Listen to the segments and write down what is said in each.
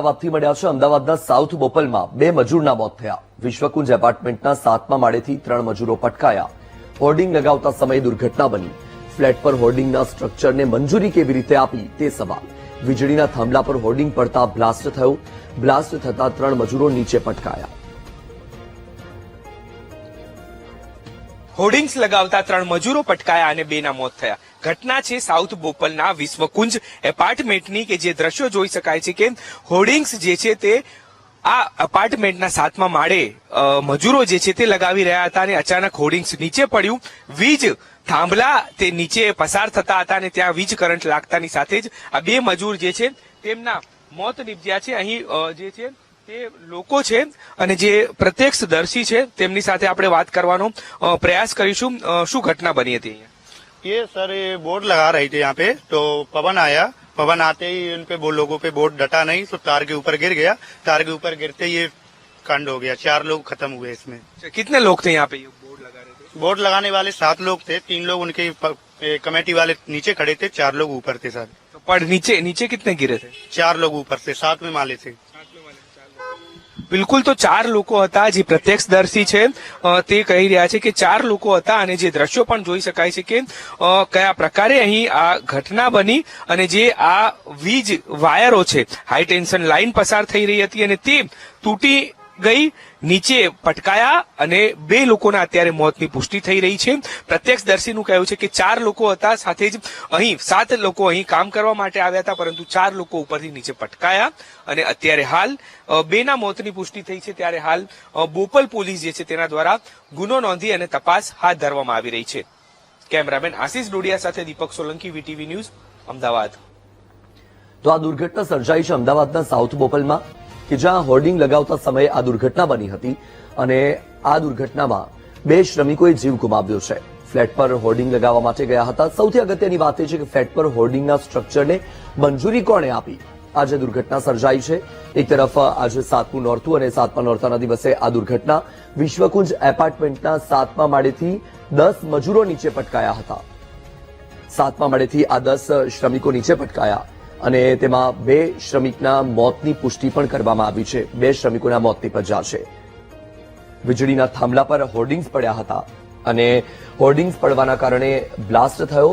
અમદાવાદથી મળ્યા છે। અમદાવાદના સાઉથ બોપલમાં બે મજૂરના મોત થયા। વિશ્વકુંજ એપાર્ટમેન્ટના 7મા માળેથી 3 મજૂરો પટકાયા। હોર્ડિંગ લગાવતા સમયે દુર્ઘટના બની। ફ્લેટ પર હોર્ડિંગના સ્ટ્રક્ચરને મંજૂરી કેવી રીતે આપી તે સવાલ। વીજળીના થાંભલા પર હોર્ડિંગ પડતા બ્લાસ્ટ થયો। બ્લાસ્ટ થતા 3 મજૂરો નીચે પટકાયા। હોર્ડિંગ્સ લગાવતા 3 મજૂરો પટકાયા અને 2ના મોત થયા। ઘટના છે સાઉથ બોપલના વિશ્વકુંજ એપાર્ટમેન્ટની કે જે દ્રશ્યો જોઈ શકાય છે કે હોર્ડિંગ્સ જે છે તે આ એપાર્ટમેન્ટના 7મા માળે મજૂરો જે છે તે લગાવી રહ્યા હતા અને અચાનક હોર્ડિંગ્સ નીચે પડ્યું। વીજ થાંભલા તે નીચે પસાર થતા હતા અને ત્યાં વીજ કરંટ લાગતાની સાથે જ આ 2 મજૂર જે છે તેમના મોત નીપજ્યા છે। અહીં જે છે તે લોકો છે અને જે પ્રત્યક્ષદર્શી છે તેમની સાથે આપણે વાત કરવાનો પ્રયાસ કરીશું। શું ઘટના બની હતી? ये सर ये बोर्ड लगा रहे थे यहाँ पे, तो पवन आया। पवन आते ही इन पे वो लोगों पे बोर्ड डटा नहीं तो तार के ऊपर गिर गया। तार के ऊपर गिरते ये कांड हो गया। 4 लोग खत्म हुए इसमें। कितने लोग थे यहाँ पे बोर्ड लगा रहे थे? बोर्ड लगाने वाले 7 लोग थे। 3 लोग उनके कमेटी वाले नीचे खड़े थे, 4 लोग ऊपर थे सर। तो पर नीचे कितने गिरे थे? 4 लोग ऊपर से 7वें माले थे। બિલકુલ, તો 4 લોકો હતા। જે પ્રત્યક્ષદર્શી છે તે કહી રહ્યા છે કે 4 લોકો હતા અને જે દ્રશ્યો પણ જોઈ શકાય છે કે કયા પ્રકારે અહીં આ ઘટના બની અને જે આ વીજ વાયરો છે, હાઈ ટેન્શન લાઇન પસાર થઈ રહી હતી અને તે તૂટી ગઈ, નીચે પટકાયા અને 2 લોકોના અત્યારે મોતની પુષ્ટિ થઈ રહી છે। પ્રત્યક્ષદર્શીનું કહેવું છે કે 4 લોકો હતા, સાથે જ અહીં 7 લોકો અહીં કામ કરવા માટે આવ્યા હતા, પરંતુ 4 લોકો ઉપરથી નીચે પટકાયા અને અત્યારે હાલ 2ના મોતની પુષ્ટિ થઈ છે। ત્યારે હાલ બોપલ પોલીસ જે છે તેના દ્વારા ગુનો નોંધી અને તપાસ હાથ ધરવામાં આવી રહી છે। કેમેરામેન આશિષ ડોડિયા સાથે દીપક સોલંકી, વીટીવી ન્યૂઝ, અમદાવાદ। તો આ દુર્ઘટના સર્જાઈ છે અમદાવાદના સાઉથ બોપલમાં કે જ્યાં હોર્ડિંગ લગાવતા સમયે આ દુર્ઘટના બની હતી અને આ દુર્ઘટનામાં 2 શ્રમિકોએ જીવ ગુમાવ્યો છે। ફ્લેટ પર હોર્ડિંગ લગાવવા માટે ગયા હતા। સૌથી અગત્યની વાત એ છે કે ફ્લેટ પર હોર્ડિંગના સ્ટ્રક્ચરને મંજૂરી કોણે આપી? આજે દુર્ઘટના સર્જાઈ છે। એક તરફ આજે 7મું નોરતું અને 7મા નોરતાના દિવસે આ દુર્ઘટના વિશ્વકુંજ એપાર્ટમેન્ટના 7મા માળેથી 10 મજૂરો નીચે પટકાયા હતા। 7મા માળેથી આ 10 શ્રમિકો નીચે પટકાયા અને તેમાં 2 શ્રમિકના મોતની પુષ્ટિ પણ કરવામાં આવી છે। 2 શ્રમિકોના મોત નીપજ્યા છે। વીજળીના થાંભલા પર હોર્ડિંગ્સ પડ્યા હતા અને હોર્ડિંગ્સ પડવાના કારણે બ્લાસ્ટ થયો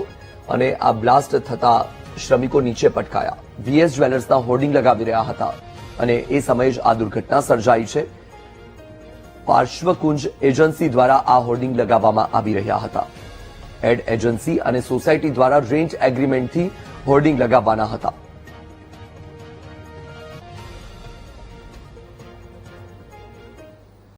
અને આ બ્લાસ્ટ થતા શ્રમિકો નીચે પટકાયા। વીએસ જ્વેલર્સના હોર્ડિંગ લગાવી રહ્યા હતા અને એ સમયે જ આ દુર્ઘટના સર્જાઈ છે। પાર્શ્વકુંજ એજન્સી દ્વારા આ હોર્ડિંગ લગાવવામાં આવી રહ્યા હતા। એડ એજન્સી અને સોસાયટી દ્વારા રેન્ટ એગ્રીમેન્ટથી હોર્ડિંગ લગાવવાના હતા।